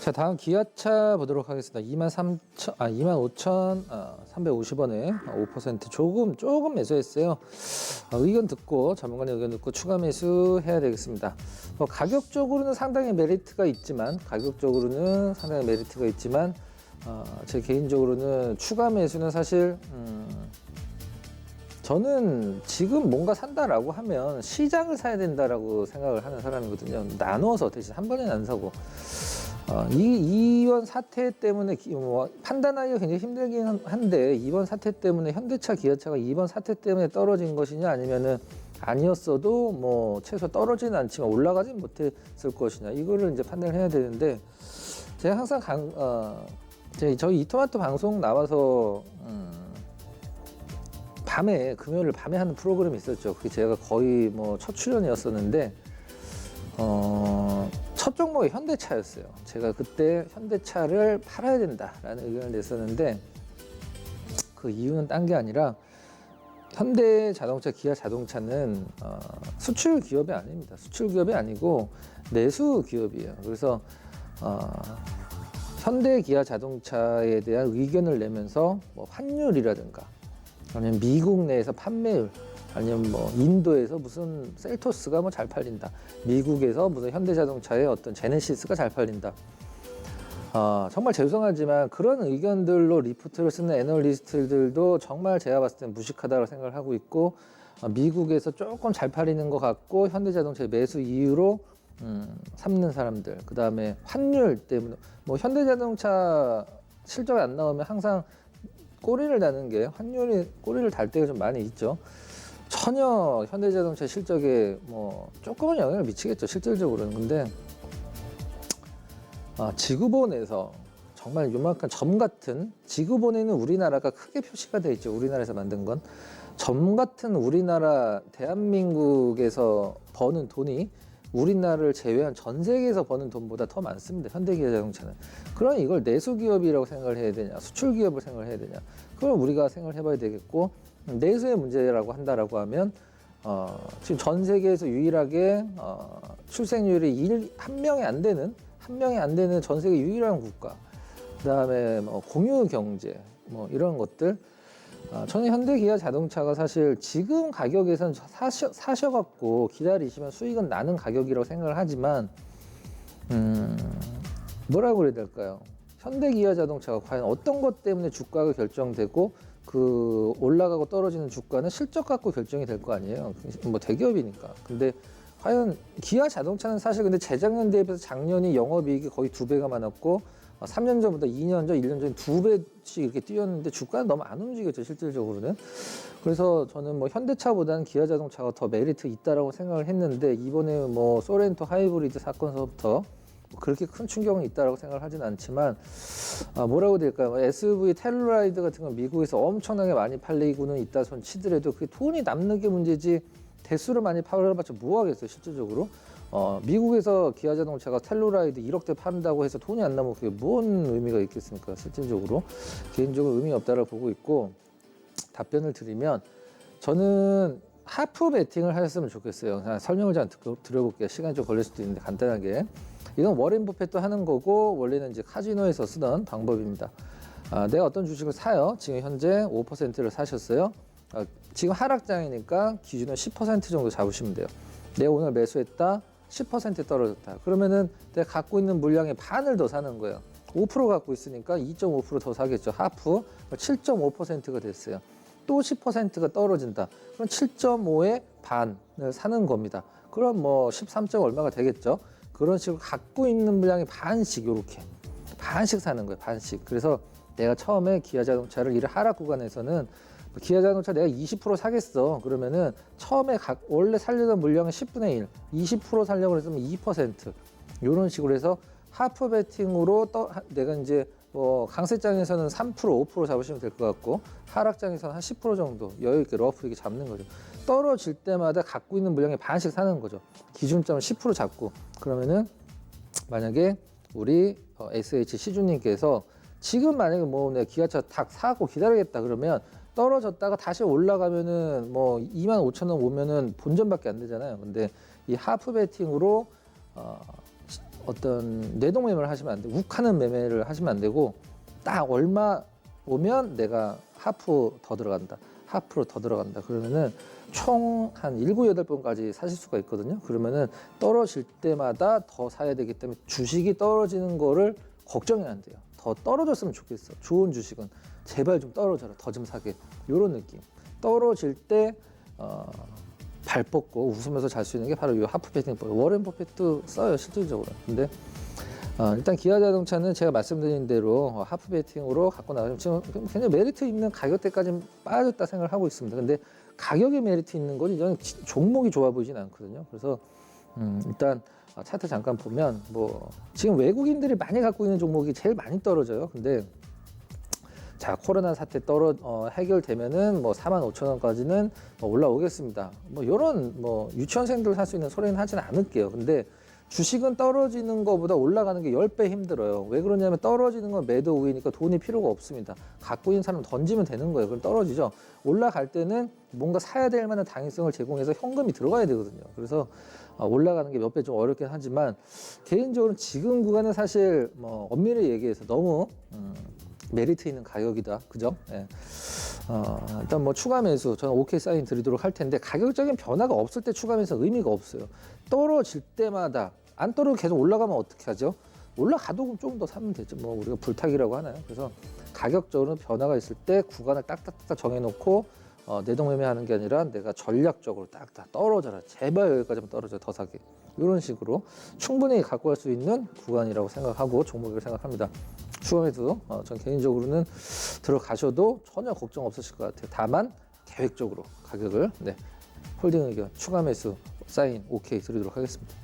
자, 다음 기아차 보도록 하겠습니다. 25,350원에 5% 조금 매수했어요. 의견 듣고, 전문가의 의견 듣고 추가 매수해야 되겠습니다. 가격적으로는 상당히 메리트가 있지만, 제 개인적으로는 추가 매수는 사실, 저는 지금 뭔가 산다라고 하면 시장을 사야 된다라고 생각을 하는 사람이거든요. 나눠서 대신 한 번에는 안 사고. 이번 사태 때문에 판단하기가 굉장히 힘들긴 한데, 이번 사태 때문에 현대차, 기아차가 이번 사태 때문에 떨어진 것이냐, 아니면은 아니었어도 뭐 최소 떨어지는 않지만 올라가진 못했을 것이냐, 이거를 이제 판단을 해야 되는데, 제가 항상 저희 이토마토 방송 나와서 금요일 밤에 하는 프로그램이 있었죠. 그게 제가 거의 뭐 첫 출연이었었는데, 첫 종목이 현대차였어요. 제가 그때 현대차를 팔아야 된다라는 의견을 냈었는데, 그 이유는 딴 게 아니라 현대자동차, 기아자동차는 수출 기업이 아닙니다. 수출 기업이 아니고 내수 기업이에요. 그래서 현대 기아자동차에 대한 의견을 내면서 뭐 환율이라든가, 아니면 미국 내에서 판매율, 아니면 뭐 인도에서 무슨 셀토스가 뭐 잘 팔린다, 미국에서 무슨 현대자동차의 어떤 제네시스가 잘 팔린다. 정말 죄송하지만 그런 의견들로 리포트를 쓰는 애널리스트들도 정말 제가 봤을 땐 무식하다고 생각을 하고 있고, 미국에서 조금 잘 팔리는 것 같고 현대자동차의 매수 이유로 삼는 사람들, 그 다음에 환율 때문에, 뭐 현대자동차 실적이 안 나오면 항상 꼬리를 다는 게, 환율이 꼬리를 달 때가 좀 많이 있죠. 전혀 현대자동차 실적에 뭐 조금은 영향을 미치겠죠, 실질적으로는. 근데 지구본에서 정말 요만한 점 같은, 지구본에는 우리나라가 크게 표시가 되어 있죠. 우리나라에서 만든 건. 점 같은 우리나라, 대한민국에서 버는 돈이 우리나라를 제외한 전 세계에서 버는 돈보다 더 많습니다. 현대기아자동차는. 그럼 이걸 내수기업이라고 생각을 해야 되냐, 수출기업을 생각을 해야 되냐, 그걸 우리가 생각을 해봐야 되겠고, 내수의 문제라고 한다라고 하면 지금 전 세계에서 유일하게 출생률이 한 명이 안 되는 전 세계 유일한 국가, 그 다음에 뭐 공유 경제, 뭐 이런 것들. 저는 현대기아자동차가 사실 지금 가격에선 사셔갖고 기다리시면 수익은 나는 가격이라고 생각을 하지만, 뭐라고 그래야 될까요? 현대기아자동차가 과연 어떤 것 때문에 주가가 결정되고, 그 올라가고 떨어지는 주가는 실적 갖고 결정이 될 거 아니에요. 뭐 대기업이니까. 근데 과연 기아자동차는 사실 근데 재작년 대비해서 작년이 영업이익이 거의 2배가 많았고, 3년 전보다 2년 전, 1년 전 2배씩 이렇게 뛰었는데 주가는 너무 안 움직였죠, 실질적으로는. 그래서 저는 뭐 현대차보다는 기아자동차가 더 메리트 있다라고 생각을 했는데, 이번에 뭐 소렌토 하이브리드 사건서부터 그렇게 큰 충격은 있다라고 생각을 하진 않지만, 뭐라고 해야 될까요? SV 텔루라이드 같은 건 미국에서 엄청나게 많이 팔리고는 있다 손 치더라도 그게 돈이 남는 게 문제지, 대수를 많이 팔아봤자 뭐 하겠어요, 실질적으로. 미국에서 기아자동차가 텔루라이드 1억대 판다고 해서 돈이 안 나면 그게 뭔 의미가 있겠습니까, 실질적으로. 개인적으로 의미 없다라고 보고 있고, 답변을 드리면 저는 하프 베팅을 하셨으면 좋겠어요. 그냥 설명을 좀 드려볼게요. 시간이 좀 걸릴 수도 있는데 간단하게. 이건 워렌 버핏도 하는 거고, 원래는 이제 카지노에서 쓰던 방법입니다. 내가 어떤 주식을 사요. 지금 현재 5%를 사셨어요. 지금 하락장이니까 기준은 10% 정도 잡으시면 돼요. 내가 오늘 매수했다, 10% 떨어졌다. 그러면은 내가 갖고 있는 물량의 반을 더 사는 거예요. 5% 갖고 있으니까 2.5% 더 사겠죠. 하프. 7.5%가 됐어요. 또 10%가 떨어진다. 그럼 7.5의 반을 사는 겁니다. 그럼 뭐 13점 얼마가 되겠죠. 그런 식으로 갖고 있는 물량의 반씩, 요렇게 반씩 사는 거예요, 반씩. 그래서 내가 처음에 기아자동차를 이 하락 구간에서는, 기아자동차 내가 20% 사겠어. 그러면은 처음에 원래 살려던 물량은 10분의 1, 20% 살려고 했으면 2%. 이런 식으로 해서 하프 베팅으로 내가 이제 뭐 강세장에서는 3%, 5% 잡으시면 될 것 같고, 하락장에서는 한 10% 정도 여유 있게 러프 이렇게 잡는 거죠. 떨어질 때마다 갖고 있는 물량의 반씩 사는 거죠. 기준점을 10% 잡고. 그러면은 만약에 우리 SH 시주님께서 지금 만약에 뭐 내가 기아차 딱 사고 기다리겠다 그러면, 떨어졌다가 다시 올라가면은 뭐 25,000원 오면은 본전밖에 안 되잖아요. 근데 이 하프 베팅으로 어떤 내동 매매를 하시면 안 돼요. 욱하는 매매를 하시면 안 되고 딱 얼마 오면 내가 하프 더 들어간다. 하프로 더 들어간다. 그러면은 총 한 7, 8번까지 사실 수가 있거든요. 그러면은 떨어질 때마다 더 사야 되기 때문에 주식이 떨어지는 거를 걱정이 안 돼요. 더 떨어졌으면 좋겠어. 좋은 주식은 제발 좀 떨어져라. 더 좀 사게. 이런 느낌. 떨어질 때 발 뻗고 웃으면서 잘 수 있는 게 바로 이 하프 베팅법. 워렌 버핏도 써요 실질적으로. 근데 일단 기아자동차는 제가 말씀드린 대로 하프 베팅으로 갖고 나가면 지금 굉장히 메리트 있는 가격대까지는 빠졌다 생각을 하고 있습니다. 근데 가격에 메리트 있는 건 저는 종목이 좋아 보이진 않거든요. 그래서 일단 차트 잠깐 보면 뭐 지금 외국인들이 많이 갖고 있는 종목이 제일 많이 떨어져요. 근데 자 코로나 사태 해결되면은 뭐 45,000원까지는 올라오겠습니다. 뭐 이런 뭐 유치원생들 살 수 있는 소리는 하지는 않을게요. 근데 주식은 떨어지는 것보다 올라가는 게 10배 힘들어요. 왜 그러냐면 떨어지는 건 매도 우위니까 돈이 필요가 없습니다. 갖고 있는 사람 던지면 되는 거예요. 그럼 떨어지죠. 올라갈 때는 뭔가 사야 될 만한 당위성을 제공해서 현금이 들어가야 되거든요. 그래서 올라가는 게 몇 배 좀 어렵긴 하지만 개인적으로 지금 구간은 사실 뭐 엄밀히 얘기해서 너무 메리트 있는 가격이다. 그죠? 예. 일단 뭐 추가 매수 저는 오케이 사인 드리도록 할 텐데 가격적인 변화가 없을 때 추가 매수 의미가 없어요. 떨어질 때마다 안 떨어지고 계속 올라가면 어떻게 하죠? 올라가도 좀 더 사면 되죠. 뭐 우리가 불타기라고 하나요? 그래서 가격적으로 변화가 있을 때 구간을 딱딱딱 정해놓고 내동 매매하는 게 아니라 내가 전략적으로 딱딱 떨어져라. 제발 여기까지만 떨어져 더 사게. 이런 식으로 충분히 갖고 갈 수 있는 구간이라고 생각하고 종목이라고 생각합니다. 추가 매수 전 개인적으로는 들어가셔도 전혀 걱정 없으실 것 같아요. 다만 계획적으로 가격을 홀딩 의견 추가 매수 사인 오케이 드리도록 하겠습니다.